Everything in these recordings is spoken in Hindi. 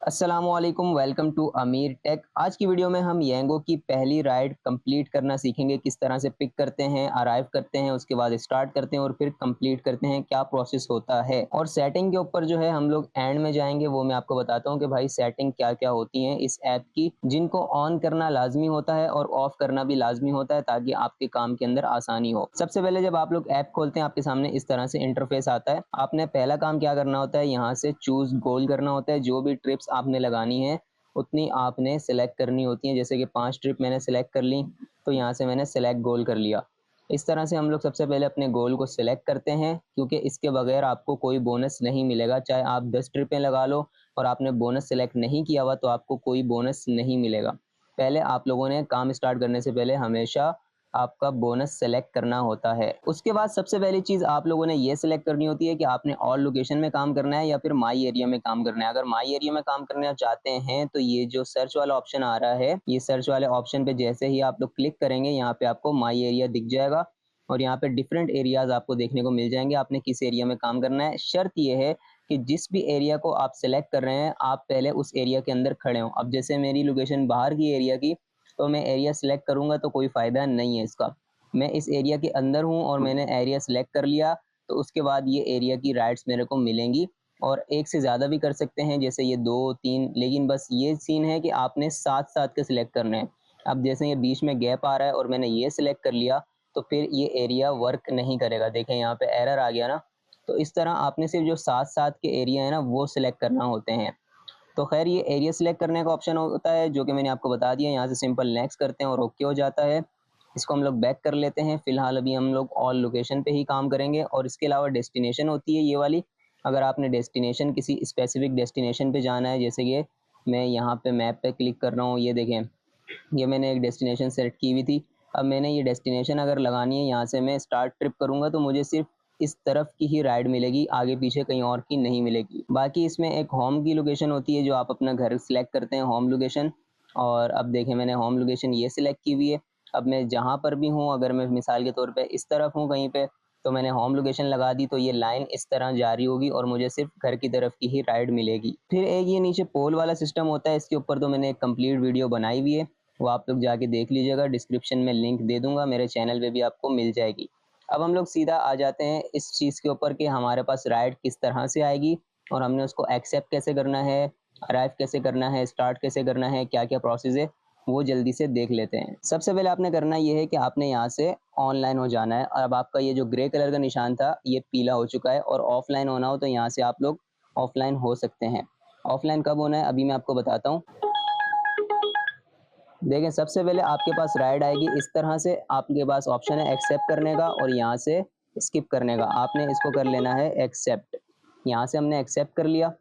अस्सलामुअलैकुम, वेलकम टू अमीर टेक। आज की वीडियो में हम येंगो की पहली राइड कंप्लीट करना सीखेंगे। किस तरह से पिक करते हैं, अराइव करते हैं, उसके बाद स्टार्ट करते हैं और फिर कंप्लीट करते हैं, क्या प्रोसेस होता है। और सेटिंग के ऊपर जो है हम लोग एंड में जाएंगे, वो मैं आपको बताता हूँ कि भाई सेटिंग क्या क्या होती है इस ऐप की, जिनको ऑन करना लाजमी होता है और ऑफ करना भी लाजमी होता है ताकि आपके काम के अंदर आसानी हो। सबसे पहले जब आप लोग ऐप खोलते हैं, आपके सामने इस तरह से इंटरफेस आता है। आपने पहला काम क्या करना होता है, यहाँ से चूज गोल करना होता है। जो भी ट्रिप्स आपने लगानी है उतनी आपने सेलेक्ट करनी होती है। जैसे कि 5 ट्रिप मैंने सेलेक्ट कर ली, तो यहाँ से मैंने सेलेक्ट गोल कर लिया। इस तरह से हम लोग सबसे पहले अपने गोल को सिलेक्ट करते हैं, क्योंकि इसके बगैर आपको कोई बोनस नहीं मिलेगा। चाहे आप 10 ट्रिपें लगा लो और आपने बोनस सेलेक्ट नहीं किया हुआ तो आपको कोई बोनस नहीं मिलेगा। पहले आप लोगों ने काम स्टार्ट करने से पहले हमेशा आपका बोनस सेलेक्ट करना होता है। उसके बाद सबसे पहली चीज़ आप लोगों ने ये सिलेक्ट करनी होती है कि आपने ऑल लोकेशन में काम करना है या फिर माई एरिया में काम करना है। अगर माई एरिया में काम करना चाहते हैं तो ये जो सर्च वाला ऑप्शन आ रहा है, ये सर्च वाले ऑप्शन पे जैसे ही आप लोग क्लिक करेंगे, यहाँ पे आपको माई एरिया दिख जाएगा और यहाँ पे डिफरेंट एरियाज आपको देखने को मिल जाएंगे। आपने किस एरिया में काम करना है। शर्त ये है कि जिस भी एरिया को आप सेलेक्ट कर रहे हैं, आप पहले उस एरिया के अंदर खड़े हो। अब जैसे मेरी लोकेशन बाहर की एरिया की, तो मैं एरिया सेलेक्ट करूंगा तो कोई फ़ायदा नहीं है इसका। मैं इस एरिया के अंदर हूँ और मैंने एरिया सेलेक्ट कर लिया, तो उसके बाद ये एरिया की राइट्स मेरे को मिलेंगी। और एक से ज़्यादा भी कर सकते हैं, जैसे ये 2-3, लेकिन बस ये सीन है कि आपने साथ-साथ के सिलेक्ट करने हैं। अब जैसे ये बीच में गैप आ रहा है और मैंने ये सिलेक्ट कर लिया, तो फिर ये एरिया वर्क नहीं करेगा। देखें यहाँ पे एरर आ गया ना। तो इस तरह आपने सिर्फ जो साथ-साथ के एरिया है ना, वो सिलेक्ट करना होते हैं। तो खैर ये एरिया सिलेक्ट करने का ऑप्शन होता है जो कि मैंने आपको बता दिया। यहाँ से सिंपल नेक्स्ट करते हैं और ओके हो जाता है। इसको हम लोग बैक कर लेते हैं। फिलहाल अभी हम लोग ऑल लोकेशन पे ही काम करेंगे। और इसके अलावा डेस्टिनेशन होती है ये वाली। अगर आपने डेस्टिनेशन किसी स्पेसिफिक डेस्टिनेशन पे जाना है, जैसे कि मैं यहाँ पे मैप पे क्लिक कर रहा हूँ, ये देखें, ये मैंने एक डेस्टिनेशन सेलेक्ट की हुई थी। अब मैंने ये डेस्टिनेशन अगर लगानी है, यहाँ से मैं स्टार्ट ट्रिप करूँगा तो मुझे सिर्फ इस तरफ की ही राइड मिलेगी, आगे पीछे कहीं और की नहीं मिलेगी। बाकी इसमें एक होम की लोकेशन होती है, जो आप अपना घर सिलेक्ट करते हैं, होम लोकेशन। और अब देखें, मैंने होम लोकेशन ये सिलेक्ट की हुई है। अब मैं जहाँ पर भी हूँ, अगर मैं मिसाल के तौर पे इस तरफ हूँ कहीं पे, तो मैंने होम लोकेशन लगा दी, तो ये लाइन इस तरह जारी होगी और मुझे सिर्फ घर की तरफ की ही राइड मिलेगी। फिर एक ये नीचे पोल वाला सिस्टम होता है, इसके ऊपर तो मैंने एक कंप्लीट वीडियो बनाई हुई है, वो आप लोग जाके देख लीजिएगा। डिस्क्रिप्शन में लिंक दे दूंगा, मेरे चैनल पे भी आपको मिल जाएगी। अब हम लोग सीधा आ जाते हैं इस चीज़ के ऊपर कि हमारे पास राइड किस तरह से आएगी और हमने उसको एक्सेप्ट कैसे करना है, अराइव कैसे करना है, स्टार्ट कैसे करना है, क्या क्या प्रोसेस है, वो जल्दी से देख लेते हैं। सबसे पहले आपने करना ये है कि आपने यहाँ से ऑनलाइन हो जाना है। और अब आपका ये जो ग्रे कलर का निशान था, ये पीला हो चुका है। और ऑफलाइन होना हो तो यहाँ से आप लोग ऑफलाइन हो सकते हैं। ऑफलाइन कब होना है अभी मैं आपको बताता हूँ। देखें, सबसे पहले आपके पास राइड आएगी इस तरह से। आपके पास ऑप्शन है एक्सेप्ट करने का और यहाँ से स्किप करने का। आपने इसको कर लेना है एक्सेप्ट। यहाँ से हमने एक्सेप्ट कर लिया।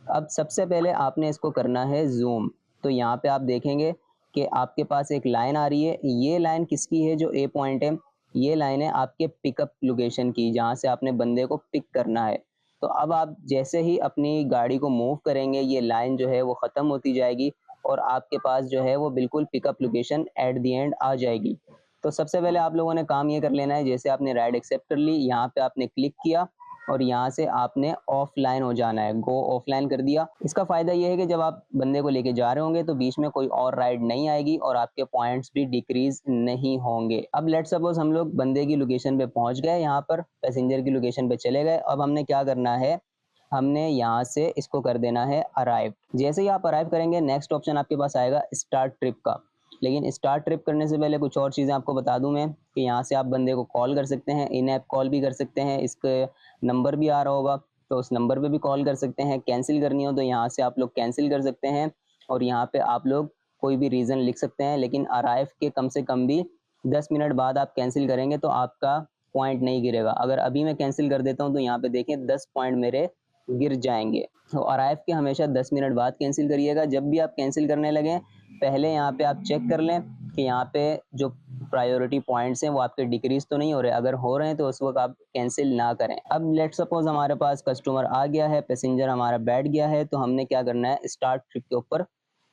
अब सबसे पहले आपने इसको करना है जूम। तो यहाँ पे आप देखेंगे कि आपके पास एक लाइन आ रही है। ये लाइन किसकी है, जो ए पॉइंट है, ये लाइन है आपके पिकअप लोकेशन की, जहाँ से आपने बंदे को पिक करना है। तो अब आप जैसे ही अपनी गाड़ी को मूव करेंगे, ये लाइन जो है वो ख़त्म होती जाएगी और आपके पास जो है वो बिल्कुल pickup location at the end आ जाएगी। तो सबसे पहले आप लोगों ने काम ये कर लेना है, जैसे आपने राइड एक्सेप्ट कर ली, यहाँ पे आपने क्लिक किया और यहाँ से आपने ऑफलाइन हो जाना है, गो ऑफलाइन कर दिया। इसका फ़ायदा ये है कि जब आप बंदे को लेके जा रहे होंगे तो बीच में कोई और राइड नहीं आएगी और आपके पॉइंट्स भी डिक्रीज नहीं होंगे। अब लेट्स सपोज हम लोग बंदे की लोकेशन पे पहुंच गए, यहाँ पर पैसेंजर की लोकेशन पे चले गए। अब हमने क्या करना है, हमने यहाँ से इसको कर देना है अराइव। जैसे ही आप अराइव करेंगे, नेक्स्ट ऑप्शन आपके पास आएगा स्टार्ट ट्रिप का। लेकिन स्टार्ट ट्रिप करने से पहले कुछ और चीज़ें आपको बता दूं मैं, कि यहाँ से आप बंदे को कॉल कर सकते हैं, इन ऐप कॉल भी कर सकते हैं। इसके नंबर भी आ रहा होगा, तो उस नंबर पे भी कॉल कर सकते हैं। कैंसिल करनी हो तो यहाँ से आप लोग कैंसिल कर सकते हैं और यहाँ पे आप लोग कोई भी रीज़न लिख सकते हैं। लेकिन अराइव के कम से कम भी 10 मिनट बाद आप कैंसिल करेंगे तो आपका पॉइंट नहीं गिरेगा। अगर अभी मैं कैंसिल कर देता हूँ तो यहाँ पे देखें 10 पॉइंट मेरे गिर जाएंगे। तो अराइव के हमेशा 10 मिनट बाद कैंसिल करिएगा। जब भी आप कैंसिल करने लगें, पहले यहाँ पे आप चेक कर लें कि यहाँ पे जो प्रायोरिटी पॉइंट्स हैं वो आपके डिक्रीज तो नहीं हो रहे। अगर हो रहे हैं तो उस वक्त आप कैंसिल ना करें। अब लेट सपोज हमारे पास कस्टमर आ गया है, पैसेंजर हमारा बैठ गया है, तो हमने क्या करना है, स्टार्ट ट्रिप के ऊपर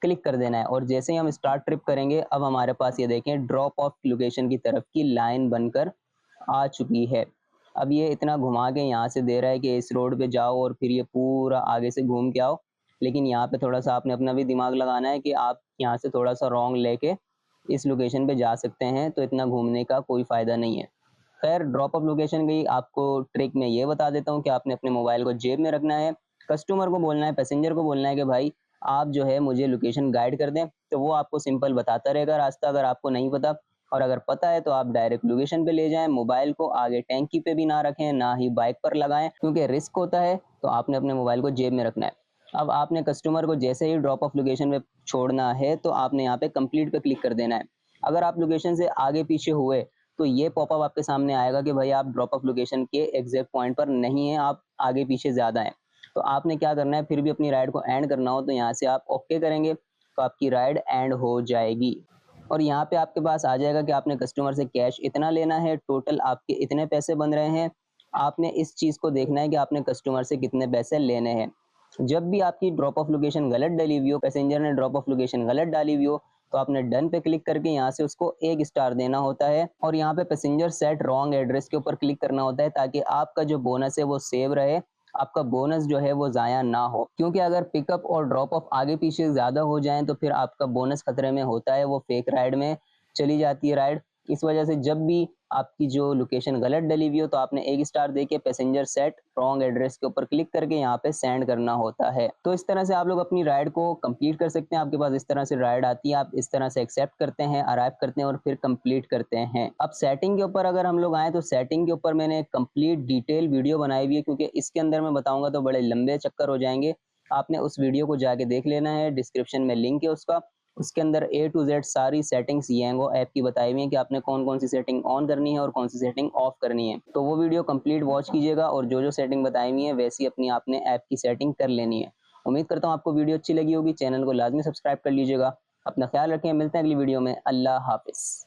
क्लिक कर देना है। और जैसे ही हम स्टार्ट ट्रिप करेंगे, अब हमारे पास ये देखें ड्रॉप ऑफ लोकेशन की तरफ की लाइन बनकर आ चुकी है। अब ये इतना घुमा के यहाँ से दे रहा है कि इस रोड पे जाओ और फिर ये पूरा आगे से घूम के आओ। लेकिन यहाँ पे थोड़ा सा आपने अपना भी दिमाग लगाना है कि आप यहाँ से थोड़ा सा रॉन्ग लेके इस लोकेशन पे जा सकते हैं, तो इतना घूमने का कोई फ़ायदा नहीं है। खैर ड्रॉप ऑफ लोकेशन की आपको ट्रिक मैं ये बता देता हूँ कि आपने अपने मोबाइल को जेब में रखना है, कस्टमर को बोलना है, पैसेंजर को बोलना है कि भाई आप जो है मुझे लोकेशन गाइड कर दें, तो वो आपको सिंपल बताता रहेगा रास्ता। अगर आपको नहीं पता और अगर पता है तो आप डायरेक्ट लोकेशन पे ले जाएं, मोबाइल को आगे टैंकी पे भी ना रखें, ना ही बाइक पर लगाएं, क्योंकि रिस्क होता है। तो आपने अपने मोबाइल को जेब में रखना है। अब आपने कस्टमर को जैसे ही ड्रॉप ऑफ लोकेशन पे छोड़ना है तो आपने यहाँ पे कंप्लीट पे क्लिक कर देना है। अगर आप लोकेशन से आगे पीछे हुए तो ये पॉपअप आपके सामने आएगा कि भाई आप ड्रॉप ऑफ लोकेशन के एग्जैक्ट पॉइंट पर नहीं है, आप आगे पीछे ज़्यादा हैं। तो आपने क्या करना है, फिर भी अपनी राइड को एंड करना हो तो यहाँ से आप ओके करेंगे तो आपकी राइड एंड हो जाएगी। और यहाँ पे आपके पास आ जाएगा कि आपने कस्टमर से कैश इतना लेना है, टोटल आपके इतने पैसे बन रहे हैं। आपने इस चीज़ को देखना है कि आपने कस्टमर से कितने पैसे लेने हैं। जब भी आपकी ड्रॉप ऑफ लोकेशन गलत डली हुई हो, पैसेंजर ने ड्रॉप ऑफ लोकेशन गलत डाली हुई हो, तो आपने डन पे क्लिक करके यहाँ से उसको 1 स्टार देना होता है और यहाँ पे पैसेंजर सेट रॉन्ग एड्रेस के ऊपर क्लिक करना होता है ताकि आपका जो बोनस है वो सेव रहे, आपका बोनस जो है वो ज़ाया ना हो। क्योंकि अगर पिकअप और ड्रॉप ऑफ आगे पीछे ज़्यादा हो जाएँ तो फिर आपका बोनस खतरे में होता है, वो फेक राइड में चली जाती है राइड। इस वजह से जब भी आपकी जो लोकेशन गलत डली हुई हो तो आपने 1 स्टार देके पैसेंजर सेट रॉन्ग एड्रेस के ऊपर क्लिक करके यहाँ पे सेंड करना होता है। तो इस तरह से आप लोग अपनी राइड को कंप्लीट कर सकते हैं। आपके पास इस तरह से राइड आती है, आप इस तरह से एक्सेप्ट करते हैं, अराइव करते हैं और फिर कंप्लीट करते हैं। अब सेटिंग के ऊपर अगर हम लोग आए तो सेटिंग के ऊपर मैंने एक कंप्लीट डिटेल वीडियो बनाई हुई है, क्योंकि इसके अंदर मैं बताऊंगा तो बड़े लंबे चक्कर हो जाएंगे। आपने उस वीडियो को जाके देख लेना है, डिस्क्रिप्शन में लिंक है उसका। उसके अंदर ए टू जेड सारी सेटिंग्स येंगो ऐप की बताई हुई है कि आपने कौन कौन सी सेटिंग ऑन करनी है और कौन सी सेटिंग ऑफ करनी है। तो वो वीडियो कंप्लीट वॉच कीजिएगा और जो जो सेटिंग बताई हुई है वैसी अपनी आपने ऐप की सेटिंग कर लेनी है। उम्मीद करता हूँ आपको वीडियो अच्छी लगी होगी। चैनल को लाजमी सब्सक्राइब कर लीजिएगा। अपना ख्याल रखें, मिलते हैं अगली वीडियो में। अल्लाह हाफिज़।